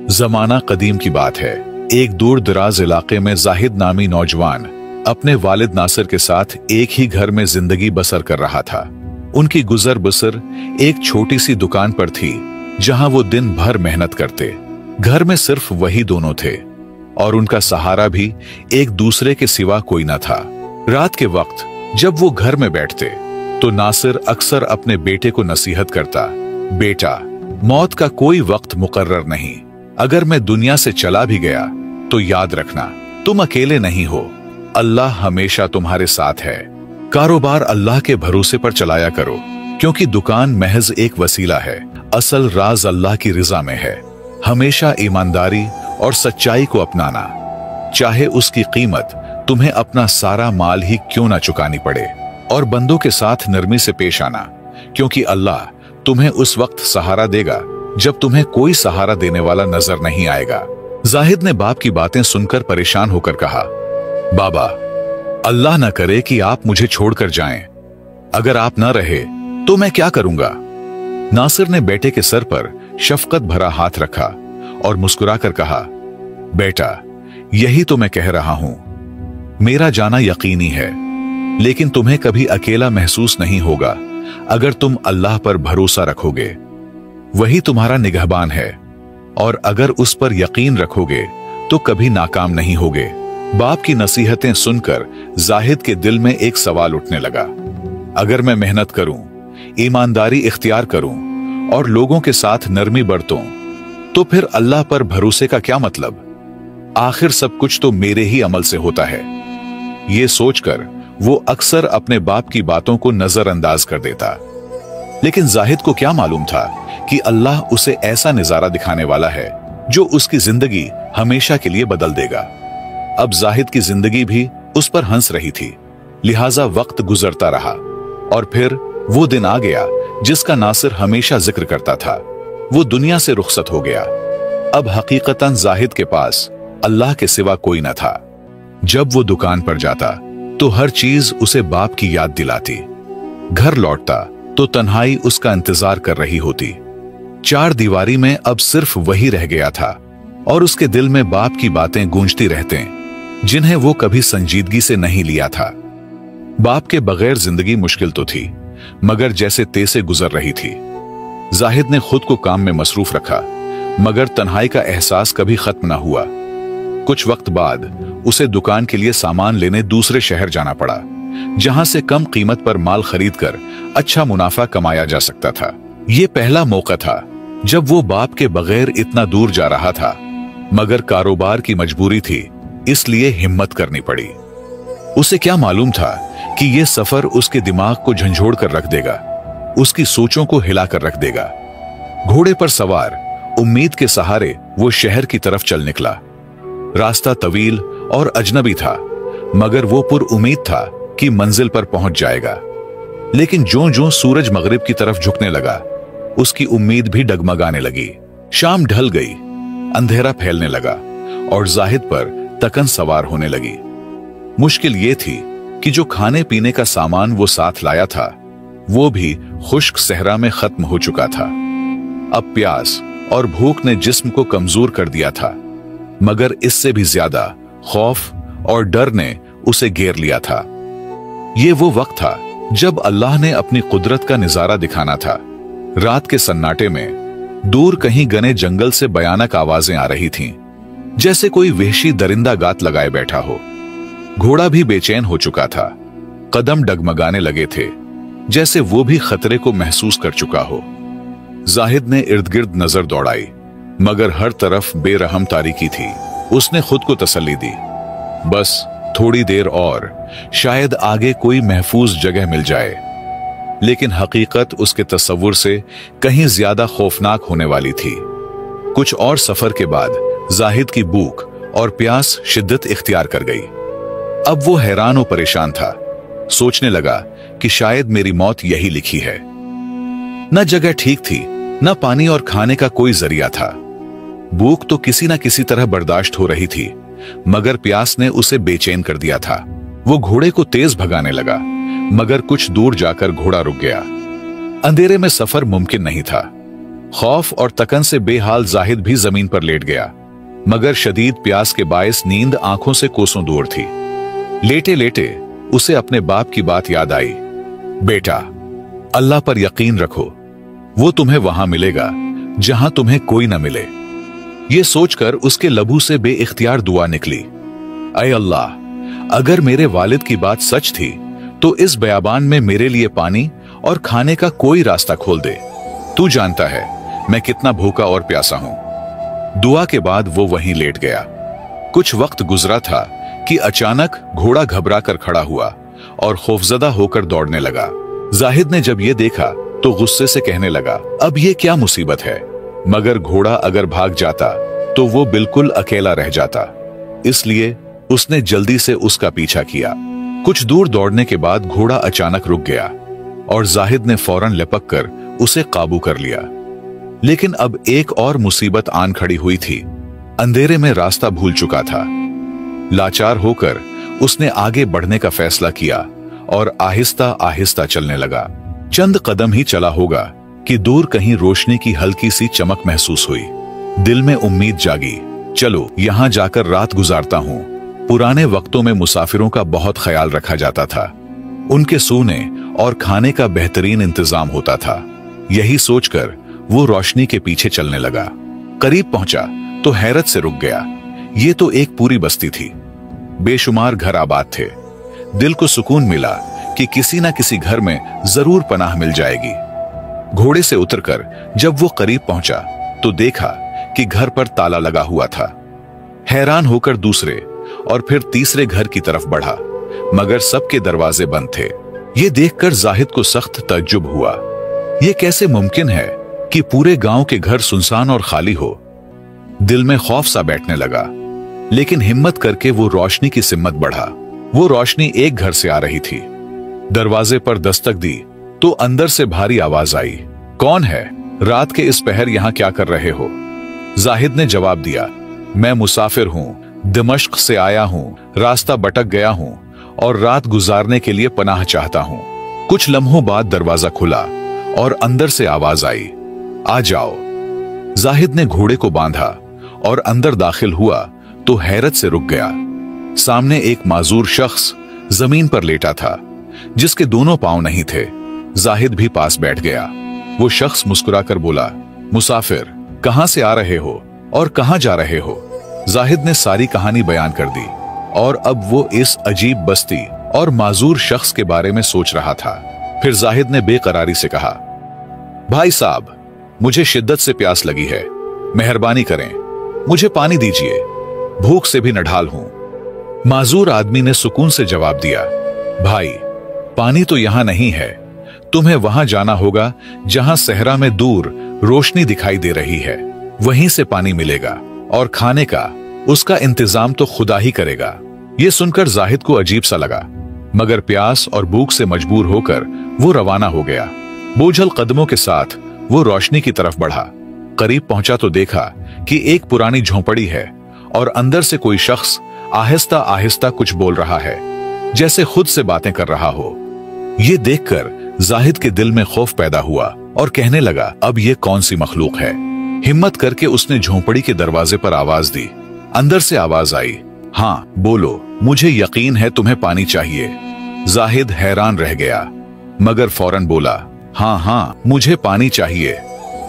जमाना कदीम की बात है। एक दूर दराज इलाके में जाहिद नामी नौजवान अपने वालिद नासिर के साथ एक ही घर में जिंदगी बसर कर रहा था। उनकी गुजर बसर एक छोटी सी दुकान पर थी जहां वो दिन भर मेहनत करते। घर में सिर्फ वही दोनों थे और उनका सहारा भी एक दूसरे के सिवा कोई न था। रात के वक्त जब वो घर में बैठते तो नासिर अक्सर अपने बेटे को नसीहत करता, बेटा, मौत का कोई वक्त मुकर्रर नहीं। अगर मैं दुनिया से चला भी गया तो याद रखना, तुम अकेले नहीं हो, अल्लाह हमेशा तुम्हारे साथ है। कारोबार अल्लाह के भरोसे पर चलाया करो, क्योंकि दुकान महज एक वसीला है, असल राज अल्लाह की रिजा में है। हमेशा ईमानदारी और सच्चाई को अपनाना, चाहे उसकी कीमत तुम्हें अपना सारा माल ही क्यों ना चुकानी पड़े। और बंदों के साथ नरमी से पेश आना, क्योंकि अल्लाह तुम्हें उस वक्त सहारा देगा जब तुम्हें कोई सहारा देने वाला नजर नहीं आएगा। जाहिद ने बाप की बातें सुनकर परेशान होकर कहा, बाबा, अल्लाह न करे कि आप मुझे छोड़कर जाएं। अगर आप न रहे तो मैं क्या करूंगा। नासिर ने बेटे के सर पर शफकत भरा हाथ रखा और मुस्कुराकर कहा, बेटा, यही तो मैं कह रहा हूं। मेरा जाना यकीनी है, लेकिन तुम्हें कभी अकेला महसूस नहीं होगा अगर तुम अल्लाह पर भरोसा रखोगे। वही तुम्हारा निगहबान है और अगर उस पर यकीन रखोगे तो कभी नाकाम नहीं होगे। बाप की नसीहतें सुनकर जाहिद के दिल में एक सवाल उठने लगा, अगर मैं मेहनत करूं, ईमानदारी इख्तियार करूं और लोगों के साथ नरमी बरतूं, तो फिर अल्लाह पर भरोसे का क्या मतलब। आखिर सब कुछ तो मेरे ही अमल से होता है। ये सोचकर वो अक्सर अपने बाप की बातों को नजरअंदाज कर देता। लेकिन जाहिद को क्या मालूम था कि अल्लाह उसे ऐसा नजारा दिखाने वाला है जो उसकी जिंदगी हमेशा के लिए बदल देगा। अब जाहिद की जिंदगी भी उस पर हंस रही थी, लिहाजा वक्त गुजरता रहा और फिर वो दिन आ गया जिसका नासिर हमेशा जिक्र करता था। वो दुनिया से रुखसत हो गया। अब हकीकतन जाहिद के पास अल्लाह के सिवा कोई न था। जब वो दुकान पर जाता तो हर चीज उसे बाप की याद दिलाती। घर लौटता तो तन्हाई उसका इंतजार कर रही होती। चार दीवारी में अब सिर्फ वही रह गया था और उसके दिल में बाप की बातें गूंजती रहते, जिन्हें वो कभी संजीदगी से नहीं लिया था। बाप के बगैर जिंदगी मुश्किल तो थी, मगर जैसे तेसे गुजर रही थी। जाहिद ने खुद को काम में मसरूफ रखा, मगर तन्हाई का एहसास कभी खत्म ना हुआ। कुछ वक्त बाद उसे दुकान के लिए सामान लेने दूसरे शहर जाना पड़ा, जहां से कम कीमत पर माल खरीदकर अच्छा मुनाफा कमाया जा सकता था। ये पहला मौका था जब वो बाप के बगैर इतना दूर जा रहा था, मगर कारोबार की मजबूरी थी, इसलिए हिम्मत करनी पड़ी। उसे क्या मालूम था कि यह सफर उसके दिमाग को झंझोड़ कर रख देगा, उसकी सोचों को हिलाकर रख देगा। घोड़े पर सवार उम्मीद के सहारे वो शहर की तरफ चल निकला। रास्ता तवील और अजनबी था, मगर वो पुरउम्मीद था कि मंजिल पर पहुंच जाएगा। लेकिन ज्यों-ज्यों सूरज मगरिब की तरफ झुकने लगा, उसकी उम्मीद भी डगमगाने लगी। शाम ढल गई, अंधेरा फैलने लगा और जाहिद पर तकन सवार होने लगी। मुश्किल ये थी कि जो खाने पीने का सामान वो साथ लाया था, वो भी खुश्क सहरा में खत्म हो चुका था। अब प्यास और भूख ने जिस्म को कमजोर कर दिया था, मगर इससे भी ज्यादा खौफ और डर ने उसे घेर लिया था। ये वो वक्त था जब अल्लाह ने अपनी कुदरत का नजारा दिखाना था। रात के सन्नाटे में दूर कहीं घने जंगल से भयानक आवाजें आ रही थीं, जैसे कोई वहशी दरिंदा गात लगाए बैठा हो। घोड़ा भी बेचैन हो चुका था, कदम डगमगाने लगे थे, जैसे वो भी खतरे को महसूस कर चुका हो। जाहिद ने इर्द गिर्द नजर दौड़ाई, मगर हर तरफ बेरहम तारीकी थी। उसने खुद को तसल्ली दी, बस थोड़ी देर और, शायद आगे कोई महफूज जगह मिल जाए। लेकिन हकीकत उसके तस्वुर से कहीं ज्यादा खौफनाक होने वाली थी। कुछ और सफर के बाद जाहिद की भूख और प्यास शिद्दत इख्तियार कर गई। अब वो हैरान और परेशान था। सोचने लगा कि शायद मेरी मौत यही लिखी है। न जगह ठीक थी, न पानी और खाने का कोई जरिया था। भूख तो किसी न किसी तरह बर्दाश्त हो रही थी, मगर प्यास ने उसे बेचैन कर दिया था। वो घोड़े को तेज भगाने लगा, मगर कुछ दूर जाकर घोड़ा रुक गया। अंधेरे में सफर मुमकिन नहीं था। खौफ और तकन से बेहाल जाहिद भी जमीन पर लेट गया, मगर शदीद प्यास के बायस नींद आंखों से कोसों दूर थी। लेटे लेटे उसे अपने बाप की बात याद आई। बेटा, अल्लाह पर यकीन रखो, वो तुम्हें वहां मिलेगा जहां तुम्हें कोई न मिले। ये सोचकर उसके लबू से बेइख्तियार दुआ निकली, ऐ अल्लाह, अगर मेरे वालिद की बात सच थी तो इस बयाबान में मेरे लिए पानी और खाने का कोई रास्ता खोल दे। तू जानता है मैं कितना भूखा और प्यासा हूं। दुआ के बाद वो वहीं लेट गया। कुछ वक्त गुजरा था कि अचानक घोड़ा घबरा कर खड़ा हुआ और खौफजदा होकर दौड़ने लगा। जाहिद ने जब ये देखा तो गुस्से से कहने लगा, अब ये क्या मुसीबत है? मगर घोड़ा अगर भाग जाता तो वो बिल्कुल अकेला रह जाता, इसलिए उसने जल्दी से उसका पीछा किया। कुछ दूर दौड़ने के बाद घोड़ा अचानक रुक गया और जाहिद ने फौरन लपक कर उसे काबू कर लिया। लेकिन अब एक और मुसीबत आन खड़ी हुई थी। अंधेरे में रास्ता भूल चुका था। लाचार होकर उसने आगे बढ़ने का फैसला किया और आहिस्ता आहिस्ता चलने लगा। चंद कदम ही चला होगा कि दूर कहीं रोशनी की हल्की सी चमक महसूस हुई। दिल में उम्मीद जागी, चलो यहां जाकर रात गुजारता हूं। पुराने वक्तों में मुसाफिरों का बहुत ख्याल रखा जाता था। उनके सोने और खाने का बेहतरीन इंतजाम होता था। यही सोचकर वो रोशनी के पीछे चलने लगा। करीब पहुंचा तो हैरत से रुक गया। ये तो एक पूरी बस्ती थी। बेशुमार घर आबाद थे। दिल को सुकून मिला कि किसी ना किसी घर में जरूर पनाह मिल जाएगी। घोड़े से उतरकर जब वो करीब पहुंचा तो देखा कि घर पर ताला लगा हुआ था। हैरान होकर दूसरे और फिर तीसरे घर की तरफ बढ़ा, मगर सबके दरवाजे बंद थे। ये देखकर जाहिद को सख्त तज्जुब हुआ। ये कैसे मुमकिन है कि पूरे गांव के घर सुनसान और खाली हो? दिल में खौफ सा बैठने लगा, लेकिन हिम्मत करके वो रोशनी की सिमत बढ़ा। वो रोशनी एक घर से आ रही थी। दरवाजे पर दस्तक दी तो अंदर से भारी आवाज आई, कौन है? रात के इस पहर यहां क्या कर रहे हो? जाहिद ने जवाब दिया, मैं मुसाफिर हूं, दिमश्क से आया हूं, रास्ता भटक गया हूं और रात गुजारने के लिए पनाह चाहता हूं। कुछ लम्हों बाद दरवाजा खुला और अंदर से आवाज आई, आ जाओ। जाहिद ने घोड़े को बांधा और अंदर दाखिल हुआ तो हैरत से रुक गया। सामने एक माजूर शख्स जमीन पर लेटा था, जिसके दोनों पांव नहीं थे। जाहिद भी पास बैठ गया। वो शख्स मुस्कुराकर बोला, मुसाफिर, कहां से आ रहे हो और कहां जा रहे हो? जाहिद ने सारी कहानी बयान कर दी और अब वो इस अजीब बस्ती और माजूर शख्स के बारे में सोच रहा था। फिर जाहिद ने बेकरारी से कहा, भाई साहब, मुझे शिद्दत से प्यास लगी है, मेहरबानी करें, मुझे पानी दीजिए, भूख से भी नढाल हूं। माजूर आदमी ने सुकून से जवाब दिया, भाई, पानी तो यहां नहीं है, तुम्हें वहां जाना होगा जहां सहरा में दूर रोशनी दिखाई दे रही है, वहीं से पानी मिलेगा और खाने का उसका इंतजाम तो खुदा ही करेगा। यह सुनकर जाहिद को अजीब सा लगा, मगर प्यास और भूख से मजबूर होकर वो रवाना हो गया। बोझल कदमों के साथ वो रोशनी की तरफ बढ़ा। करीब पहुंचा तो देखा कि एक पुरानी झोंपड़ी है और अंदर से कोई शख्स आहिस्ता आहिस्ता कुछ बोल रहा है, जैसे खुद से बातें कर रहा हो। ये देखकर जाहिद के दिल में खौफ पैदा हुआ और कहने लगा, अब ये कौन सी मखलूक है? हिम्मत करके उसने झोंपड़ी के दरवाजे पर आवाज दी। अंदर से आवाज आई, हाँ बोलो, मुझे यकीन है तुम्हें पानी चाहिए। जाहिद हैरान रह गया, मगर फौरन बोला, हाँ हाँ, मुझे पानी चाहिए।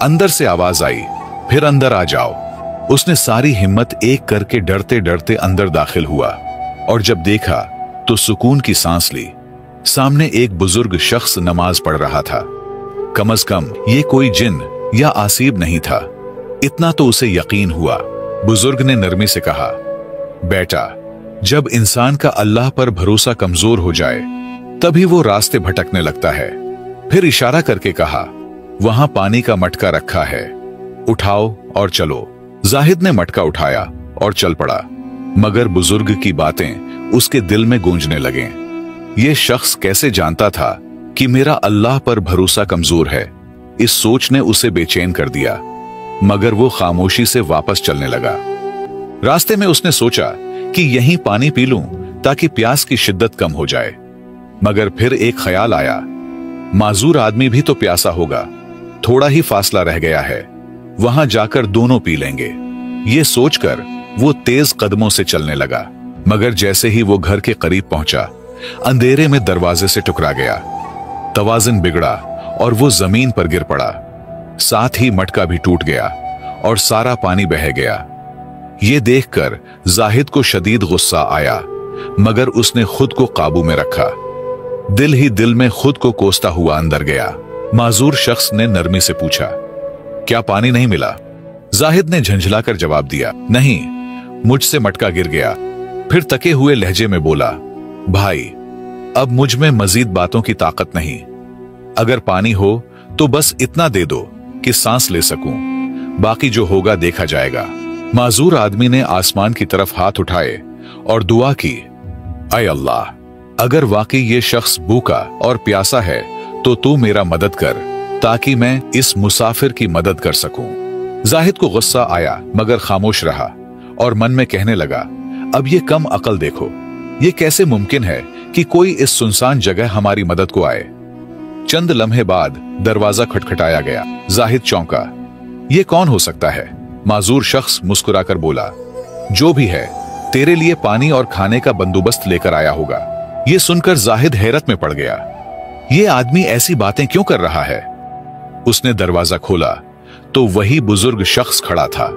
अंदर से आवाज आई, फिर अंदर आ जाओ। उसने सारी हिम्मत एक करके डरते डरते अंदर दाखिल हुआ और जब देखा तो सुकून की सांस ली। सामने एक बुजुर्ग शख्स नमाज पढ़ रहा था। कम अज कम ये कोई जिन या आसीब नहीं था, इतना तो उसे यकीन हुआ। बुजुर्ग ने नरमी से कहा, बेटा, जब इंसान का अल्लाह पर भरोसा कमजोर हो जाए तभी वो रास्ते भटकने लगता है। फिर इशारा करके कहा, वहां पानी का मटका रखा है, उठाओ और चलो। जाहिद ने मटका उठाया और चल पड़ा, मगर बुजुर्ग की बातें उसके दिल में गूंजने लगे। ये शख्स कैसे जानता था कि मेरा अल्लाह पर भरोसा कमजोर है? इस सोच ने उसे बेचैन कर दिया, मगर वो खामोशी से वापस चलने लगा। रास्ते में उसने सोचा कि यहीं पानी पी लूं ताकि प्यास की शिद्दत कम हो जाए, मगर फिर एक ख्याल आया, माजूर आदमी भी तो प्यासा होगा, थोड़ा ही फासला रह गया है, वहां जाकर दोनों पी लेंगे। ये सोचकर वो तेज कदमों से चलने लगा, मगर जैसे ही वो घर के करीब पहुंचा, अंधेरे में दरवाजे से टकरा गया। तवाज़ुन बिगड़ा और वो जमीन पर गिर पड़ा। साथ ही मटका भी टूट गया और सारा पानी बह गया। ये देखकर जाहिद को शदीद गुस्सा आया, मगर उसने खुद को काबू में रखा। दिल ही दिल में खुद को कोसता हुआ अंदर गया। माजूर शख्स ने नरमी से पूछा, क्या पानी नहीं मिला? जाहिद ने झंझलाकर जवाब दिया, नहीं, मुझसे मटका गिर गया। फिर तके हुए लहजे में बोला, भाई, अब मुझ में मजीद बातों की ताकत नहीं। अगर पानी हो तो बस इतना दे दो कि सांस ले सकूं, बाकी जो होगा देखा जाएगा। माजूर आदमी ने आसमान की तरफ हाथ उठाए और दुआ की, ऐ अल्लाह, अगर वाकई ये शख्स भूखा और प्यासा है तो तू मेरा मदद कर, ताकि मैं इस मुसाफिर की मदद कर सकूं। जाहिद को गुस्सा आया, मगर खामोश रहा और मन में कहने लगा, अब ये कम अकल देखो, ये कैसे मुमकिन है कि कोई इस सुनसान जगह हमारी मदद को आए। चंद लम्हे बाद दरवाजा खटखटाया गया। जाहिद चौंका, ये कौन हो सकता है? माजूर शख्स मुस्कुराकर बोला, जो भी है, तेरे लिए पानी और खाने का बंदोबस्त लेकर आया होगा। ये सुनकर जाहिद हैरत में पड़ गया। ये आदमी ऐसी बातें क्यों कर रहा है? उसने दरवाजा खोला तो वही बुजुर्ग शख्स खड़ा था।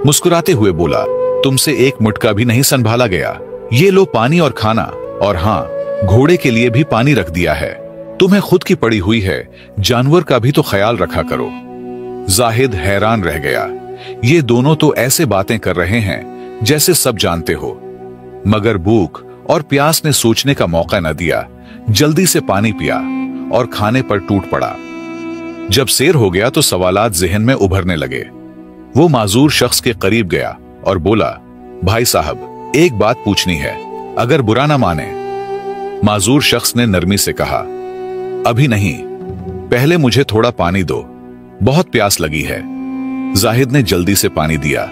मुस्कुराते हुए बोला, तुमसे एक मुटका भी नहीं संभाला गया। ये लो पानी और खाना, और हाँ, घोड़े के लिए भी पानी रख दिया है। तुम्हें खुद की पड़ी हुई है, जानवर का भी तो ख्याल रखा करो। जाहिद हैरान रह गया। ये दोनों तो ऐसे बातें कर रहे हैं जैसे सब जानते हो, मगर भूख और प्यास ने सोचने का मौका न दिया। जल्दी से पानी पिया और खाने पर टूट पड़ा। जब सैर हो गया तो सवालात ज़हन में उभरने लगे। वो माजूर शख्स के करीब गया और बोला, भाई साहब, एक बात पूछनी है, अगर बुरा ना माने। माजूर शख्स ने नरमी से कहा, अभी नहीं, पहले मुझे थोड़ा पानी दो, बहुत प्यास लगी है। जाहिद ने जल्दी से पानी दिया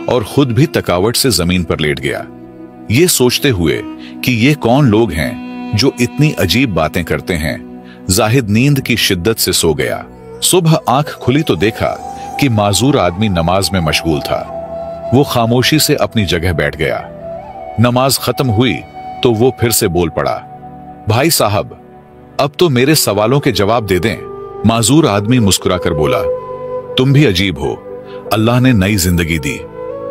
और खुद भी थकावट से जमीन पर लेट गया, ये सोचते हुए कि ये कौन लोग हैं जो इतनी अजीब बातें करते हैं। जाहिद नींद की शिद्दत से सो गया। सुबह आंख खुली तो देखा कि माजूर आदमी नमाज में मशगूल था। वो खामोशी से अपनी जगह बैठ गया। नमाज खत्म हुई तो वो फिर से बोल पड़ा, भाई साहब, अब तो मेरे सवालों के जवाब दे दें। माजूर आदमी मुस्कुराकर बोला, तुम भी अजीब हो। अल्लाह ने नई जिंदगी दी,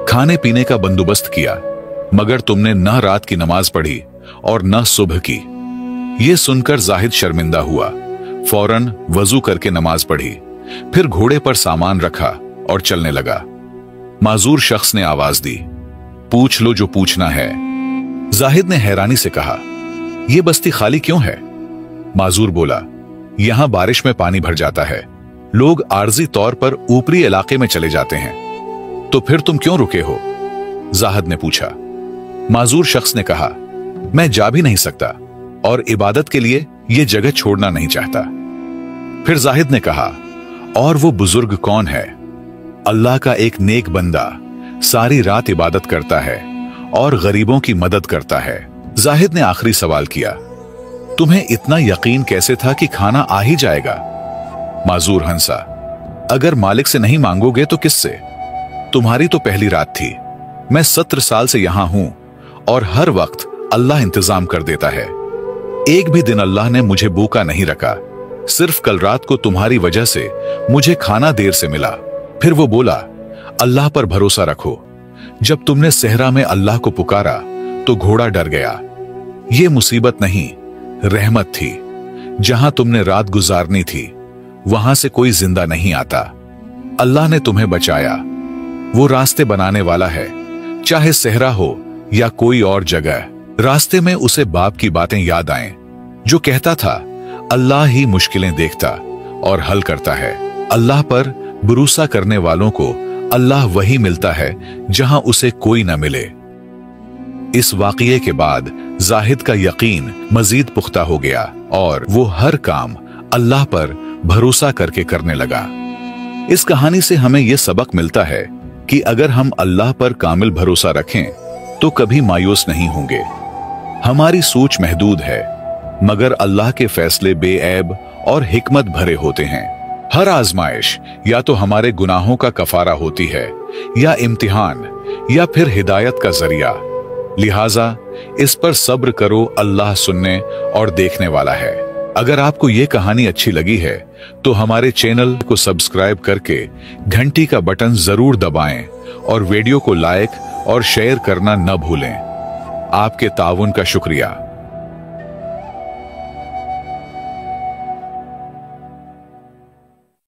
खाने पीने का बंदोबस्त किया, मगर तुमने न रात की नमाज पढ़ी और न सुबह की। ये सुनकर जाहिद शर्मिंदा हुआ। फौरन वजू करके नमाज पढ़ी, फिर घोड़े पर सामान रखा और चलने लगा। माजूर शख्स ने आवाज दी, पूछ लो जो पूछना है। जाहिद ने हैरानी से कहा, यह बस्ती खाली क्यों है? माजूर बोला, यहां बारिश में पानी भर जाता है, लोग आर्जी तौर पर ऊपरी इलाके में चले जाते हैं। तो फिर तुम क्यों रुके हो? जाहिद ने पूछा। माजूर शख्स ने कहा, मैं जा भी नहीं सकता और इबादत के लिए यह जगह छोड़ना नहीं चाहता। फिर जाहिद ने कहा, और वो बुजुर्ग कौन है? अल्लाह का एक नेक बंदा, सारी रात इबादत करता है और गरीबों की मदद करता है। जाहिद ने आखिरी सवाल किया, तुम्हें इतना यकीन कैसे था कि खाना आ ही जाएगा? माजूर हंसा, अगर मालिक से नहीं मांगोगे तो किससे? तुम्हारी तो पहली रात थी। मैं 17 साल से यहां हूं और हर वक्त अल्लाह इंतजाम कर देता है। एक भी दिन अल्लाह ने मुझे भूखा नहीं रखा। सिर्फ कल रात को तुम्हारी वजह से मुझे खाना देर से मिला। फिर वो बोला, अल्लाह पर भरोसा रखो। जब तुमने सहरा में अल्लाह को पुकारा तो घोड़ा डर गया। ये मुसीबत नहीं, रहमत थी। जहां तुमने रात गुजारनी थी वहां से कोई जिंदा नहीं आता। अल्लाह ने तुम्हें बचाया। वो रास्ते बनाने वाला है, चाहे सहरा हो या कोई और जगह। रास्ते में उसे बाप की बातें याद आएं, जो कहता था, अल्लाह ही मुश्किलें देखता और हल करता है। अल्लाह पर भरोसा करने वालों को अल्लाह वही मिलता है जहां उसे कोई न मिले। इस वाकये के बाद जाहिद का यकीन मजीद पुख्ता हो गया और वो हर काम अल्लाह पर भरोसा करके करने लगा। इस कहानी से हमें यह सबक मिलता है कि अगर हम अल्लाह पर कामिल भरोसा रखें तो कभी मायूस नहीं होंगे। हमारी सोच महदूद है, मगर अल्लाह के फैसले बेऐब और हिकमत भरे होते हैं। हर आजमाइश या तो हमारे गुनाहों का कफारा होती है, या इम्तिहान, या फिर हिदायत का जरिया। लिहाजा इस पर सब्र करो, अल्लाह सुनने और देखने वाला है। अगर आपको ये कहानी अच्छी लगी है तो हमारे चैनल को सब्सक्राइब करके घंटी का बटन जरूर दबाएं और वीडियो को लाइक और शेयर करना न भूलें। आपके ताउन का शुक्रिया।